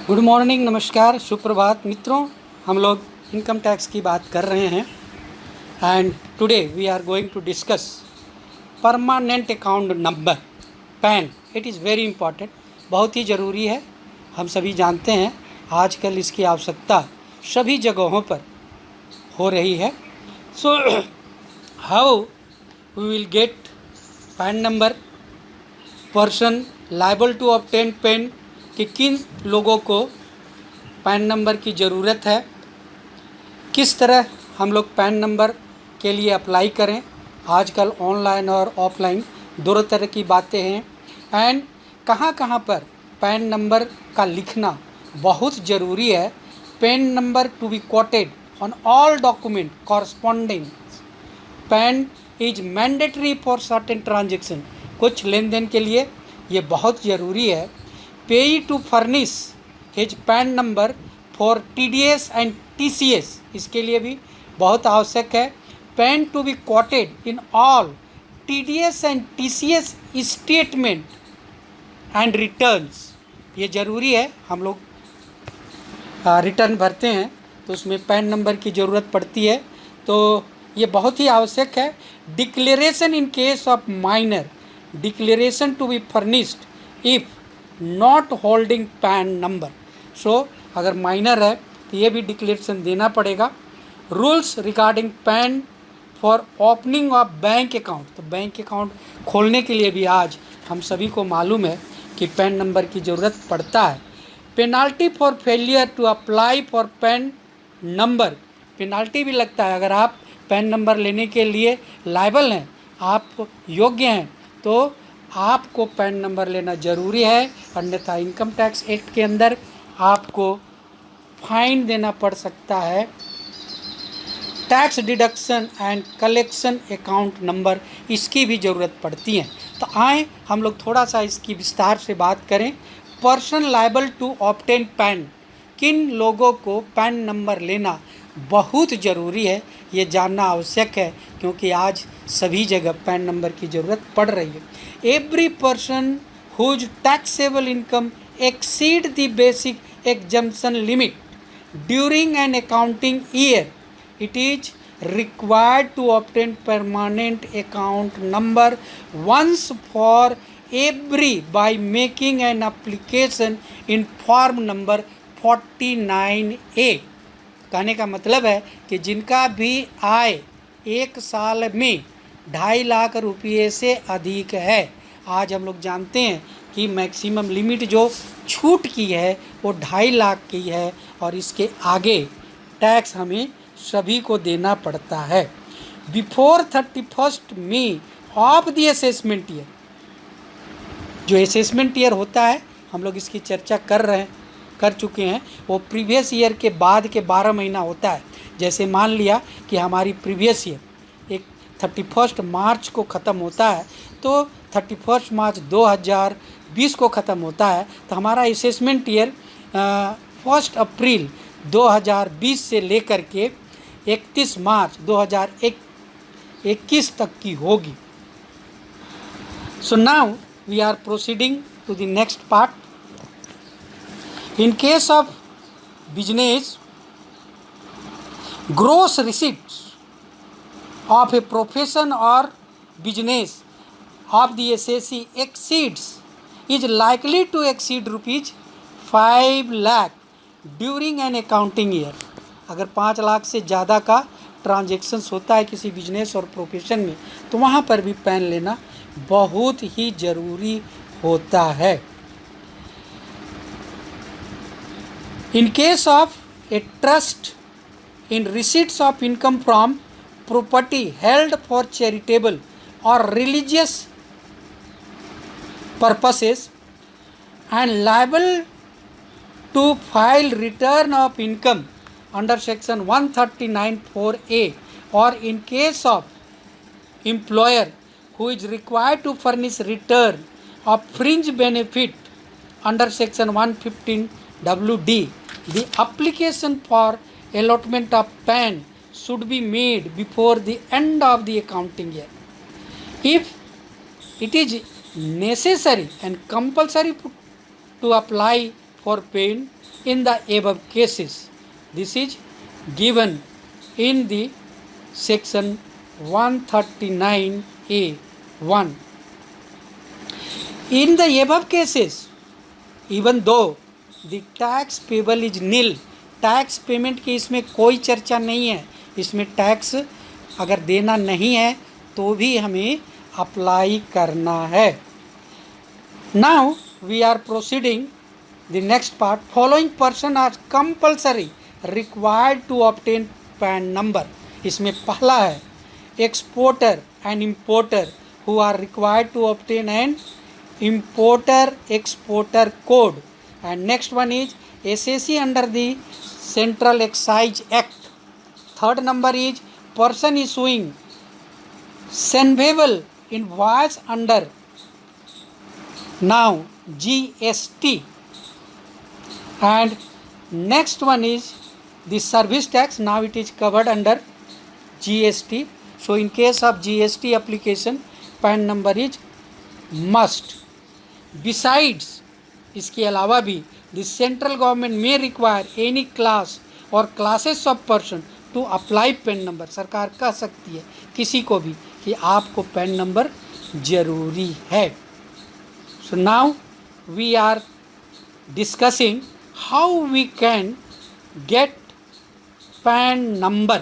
Good morning, नमस्कार, सुप्रभात मित्रों। हम लोग इनकम टैक्स की बात कर रहे हैं and today we are going to discuss permanent account number PAN. It is very important, बहुत ही ज़रूरी है। हम सभी जानते हैं आजकल इसकी आवश्यकता सभी जगहों पर हो रही है। So how we will get PAN number, person liable to obtain PAN, कि किन लोगों को पैन नंबर की ज़रूरत है, किस तरह हम लोग पैन नंबर के लिए अप्लाई करें। आजकल ऑनलाइन और ऑफलाइन दोनों तरह की बातें हैं एंड कहाँ कहाँ पर पैन नंबर का लिखना बहुत ज़रूरी है। PAN number to be quoted on all document corresponding PAN is mandatory for certain transaction. कुछ लेन देन के लिए ये बहुत ज़रूरी है। Payee to furnish his PAN number for TDS and TCS, इसके लिए भी बहुत आवश्यक है। PAN to be quoted in all TDS and TCS statement and returns, ये ज़रूरी है। हम लोग रिटर्न भरते हैं तो उसमें पैन नंबर की ज़रूरत पड़ती है, तो ये बहुत ही आवश्यक है। Declaration in case of minor, declaration to be furnished if not holding PAN number. So अगर माइनर है तो ये भी डिक्लेरेशन देना पड़ेगा। Rules regarding PAN for opening of bank account, तो बैंक अकाउंट खोलने के लिए भी आज हम सभी को मालूम है कि पैन नंबर की ज़रूरत पड़ता है। Penalty for failure to apply for PAN number, penalty भी लगता है। अगर आप पैन नंबर लेने के लिए लायबल हैं, आप योग्य हैं, तो आपको पैन नंबर लेना ज़रूरी है, अन्यथा इनकम टैक्स एक्ट के अंदर आपको फाइन देना पड़ सकता है। Tax deduction and collection account number, इसकी भी ज़रूरत पड़ती है। तो आए हम लोग थोड़ा सा इसकी विस्तार से बात करें। Person liable to obtain PAN, किन लोगों को पैन नंबर लेना बहुत ज़रूरी है, ये जानना आवश्यक है, क्योंकि आज सभी जगह पैन नंबर की ज़रूरत पड़ रही है। Every person whose taxable income exceed the basic exemption limit during an accounting year, it is required to obtain permanent account number once for every by making an application in form number 49A। कहने का मतलब है कि जिनका भी आय एक साल में 2.5 लाख रुपये से अधिक है, आज हम लोग जानते हैं कि मैक्सिमम लिमिट जो छूट की है वो 2.5 लाख की है, और इसके आगे टैक्स हमें सभी को देना पड़ता है। Before 31 May of the assessment year, जो असेसमेंट ईयर होता है हम लोग इसकी चर्चा कर चुके हैं, वो प्रीवियस ईयर के बाद के 12 महीना होता है। जैसे मान लिया कि हमारी प्रीवियस ईयर एक 31 मार्च को ख़त्म होता है, तो 31 मार्च 2020 को ख़त्म होता है, तो हमारा असेसमेंट ईयर 1 अप्रैल 2020 से लेकर के 31 मार्च 2021 तक की होगी। So now we are proceeding to the next part. In case of business, gross receipts of a profession और business of the SSC exceeds is likely to exceed ₹5 lakh during an accounting year. अगर 5 लाख से ज़्यादा का transactions होता है किसी business और profession में, तो वहाँ पर भी पैन लेना बहुत ही ज़रूरी होता है। In case of a trust in receipts of income from property held for charitable और religious purposes and liable to file return of income under section 139(4)(a), or in case of employer who is required to furnish return of fringe benefit under section 115(w)(d), the application for allotment of PAN should be made before the end of the accounting year. If it is necessary and compulsory to apply for paying in the above cases. This is given in the section 139A(1). In the above cases, even though the tax payable is nil, tax payment की इसमें कोई चर्चा नहीं है, इसमें tax अगर देना नहीं है तो भी हमें अप्लाई करना है। Now we are proceeding the next part. Following person are compulsory required to obtain PAN number. इसमें पहला है exporter and importer who are required to obtain an importer exporter code. And next one is SAC under the Central Excise Act. Third number is person issuing sendable invoice under now GST. And next one is the service tax. Now it is covered under GST. So in case of GST application, PAN number is must. Besides, इसके अलावा भी the central government may require any class or classes of person to apply PAN number. सरकार कह सकती है किसी को भी कि आपको PAN नंबर जरूरी है। So now we are discussing how we can get PAN number.